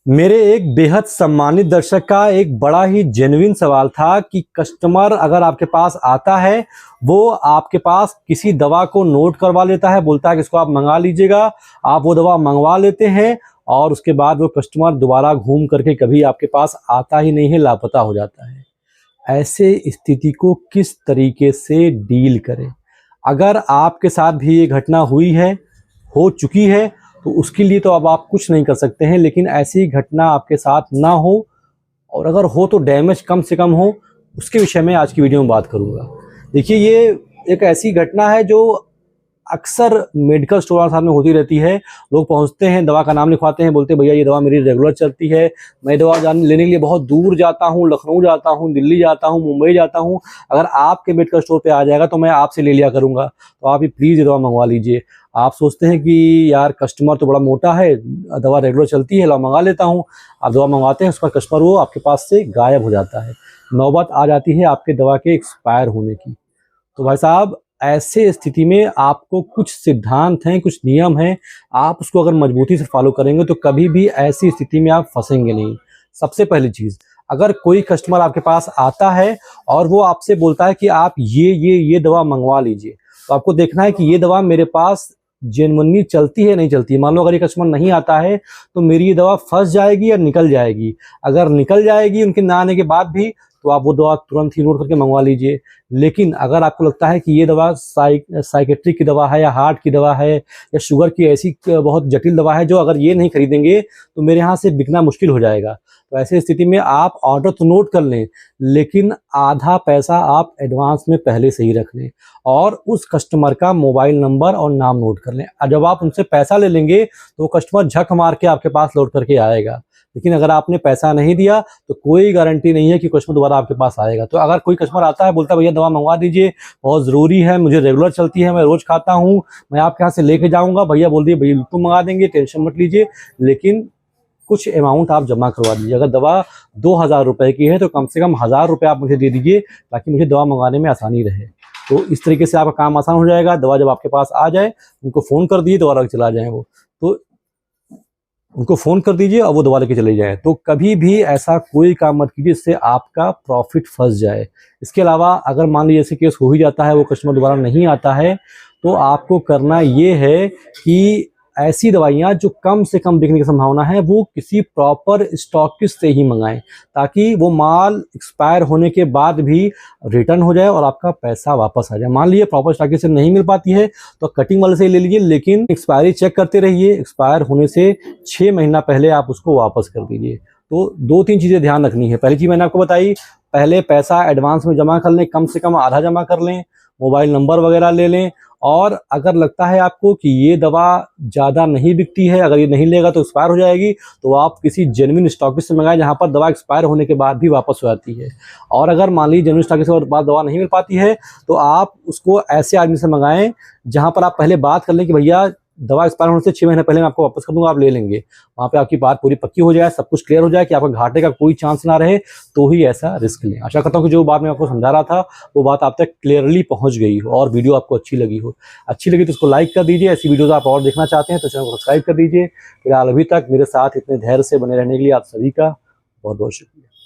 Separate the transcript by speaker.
Speaker 1: मेरे एक बेहद सम्मानित दर्शक का एक बड़ा ही जेन्युइन सवाल था कि कस्टमर अगर आपके पास आता है, वो आपके पास किसी दवा को नोट करवा लेता है, बोलता है कि इसको आप मंगा लीजिएगा। आप वो दवा मंगवा लेते हैं और उसके बाद वो कस्टमर दोबारा घूम करके कभी आपके पास आता ही नहीं है, लापता हो जाता है। ऐसे स्थिति को किस तरीके से डील करें? अगर आपके साथ भी ये घटना हुई है, हो चुकी है, तो उसके लिए तो अब आप कुछ नहीं कर सकते हैं, लेकिन ऐसी घटना आपके साथ ना हो और अगर हो तो डैमेज कम से कम हो, उसके विषय में आज की वीडियो में बात करूंगा। देखिए, ये एक ऐसी घटना है जो अक्सर मेडिकल स्टोर सामने होती रहती है। लोग पहुंचते हैं, दवा का नाम लिखवाते हैं, बोलते हैं भैया ये दवा मेरी रेगुलर चलती है, मैं दवा लेने के लिए बहुत दूर जाता हूं, लखनऊ जाता हूं, दिल्ली जाता हूं, मुंबई जाता हूं। अगर आपके मेडिकल स्टोर पे आ जाएगा तो मैं आपसे ले लिया करूंगा, तो आप ये प्लीज़ ये दवा मंगवा लीजिए। आप सोचते हैं कि यार कस्टमर तो बड़ा मोटा है, दवा रेगुलर चलती है, ला मंगा लेता हूँ। आप दवा मंगवाते हैं, उसका कस्टमर वो आपके पास से गायब हो जाता है। नौबत आ जाती है आपके दवा के एक्सपायर होने की। तो भाई साहब, ऐसे स्थिति में आपको कुछ सिद्धांत हैं, कुछ नियम हैं, आप उसको अगर मजबूती से फॉलो करेंगे तो कभी भी ऐसी स्थिति में आप फंसेंगे नहीं। सबसे पहली चीज़, अगर कोई कस्टमर आपके पास आता है और वो आपसे बोलता है कि आप ये दवा मंगवा लीजिए, तो आपको देखना है कि ये दवा मेरे पास जेन्युइनली चलती है नहीं चलती है। मान लो अगर ये कस्टमर नहीं आता है तो मेरी ये दवा फंस जाएगी या निकल जाएगी। अगर निकल जाएगी उनके ना आने के बाद भी, तो आप वो दवा तुरंत ही नोट करके मंगवा लीजिए। लेकिन अगर आपको लगता है कि ये दवा साइकेट्रिक की दवा है या हार्ट की दवा है या शुगर की ऐसी बहुत जटिल दवा है जो अगर ये नहीं खरीदेंगे तो मेरे यहाँ से बिकना मुश्किल हो जाएगा, तो ऐसी स्थिति में आप ऑर्डर तो नोट कर लें, लेकिन आधा पैसा आप एडवांस में पहले से ही रख लें और उस कस्टमर का मोबाइल नंबर और नाम नोट कर लें। जब आप उनसे पैसा ले लेंगे तो वो कस्टमर झक मार के आपके पास लौट करके आएगा। लेकिन अगर आपने पैसा नहीं दिया तो कोई गारंटी नहीं है कि कस्टमर दोबारा आपके पास आएगा। तो अगर कोई कस्टमर आता है, बोलता है भैया दवा मंगवा दीजिए, बहुत ज़रूरी है, मुझे रेगुलर चलती है, मैं रोज़ खाता हूँ, मैं आपके यहाँ से लेके जाऊँगा, भैया बोल दिए भैया बिल्कुल मंगा देंगे, टेंशन मत लीजिए, लेकिन कुछ अमाउंट आप जमा करवा दीजिए। अगर दवा 2000 रुपये की है तो कम से कम 1000 रुपये आप मुझे दे दीजिए, ताकि मुझे दवा मंगाने में आसानी रहे। तो इस तरीके से आपका काम आसान हो जाएगा। दवा जब आपके पास आ जाए, उनको फ़ोन कर दीजिए, दोबारा चला जाएँ वो, तो उनको फ़ोन कर दीजिए और वो दवा लेके चले जाएँ। तो कभी भी ऐसा कोई काम मत कीजिए जिससे आपका प्रॉफिट फंस जाए। इसके अलावा अगर मान लीजिए ऐसे केस हो ही जाता है, वो कस्टमर दोबारा नहीं आता है, तो आपको करना ये है कि ऐसी दवाइयाँ जो कम से कम बिकने की संभावना है, वो किसी प्रॉपर स्टॉकिस्ट से ही मंगाएं, ताकि वो माल एक्सपायर होने के बाद भी रिटर्न हो जाए और आपका पैसा वापस आ जाए। मान लीजिए प्रॉपर स्टॉकिस्ट से नहीं मिल पाती है तो कटिंग वाले से ही ले लीजिए, लेकिन एक्सपायरी चेक करते रहिए। एक्सपायर होने से 6 महीना पहले आप उसको वापस कर दीजिए। तो 2-3 चीज़ें ध्यान रखनी है। पहली चीज़ मैंने आपको बताई, पहले पैसा एडवांस में जमा कर लें, कम से कम आधा जमा कर लें, मोबाइल नंबर वगैरह ले लें। और अगर लगता है आपको कि ये दवा ज़्यादा नहीं बिकती है, अगर ये नहीं लेगा तो एक्सपायर हो जाएगी, तो आप किसी जेन्युइन स्टॉकिस्ट से मंगाएं जहाँ पर दवा एक्सपायर होने के बाद भी वापस हो जाती है। और अगर मान लीजिए जेन्युइन स्टॉकिस्ट के बाद दवा नहीं मिल पाती है, तो आप उसको ऐसे आदमी से मंगाएं जहाँ पर आप पहले बात कर लें कि भैया दवा एक्सपायर होने से 6 महीने पहले मैं आपको वापस कर दूंगा, आप ले लेंगे। वहाँ पे आपकी बात पूरी पक्की हो जाए, सब कुछ क्लियर हो जाए कि आपका घाटे का कोई चांस ना रहे, तो ही ऐसा रिस्क लें। आशा करता हूँ कि जो बात मैं आपको समझा रहा था वो बात आप तक क्लियरली पहुँच गई हो और वीडियो आपको अच्छी लगी हो। अच्छी लगी तो उसको लाइक कर दीजिए। ऐसी वीडियोज़ आप और देखना चाहते हैं तो चैनल को सब्सक्राइब कर दीजिए। फिलहाल अभी तक मेरे साथ इतने धैर्य से बने रहने के लिए आप सभी का बहुत बहुत शुक्रिया।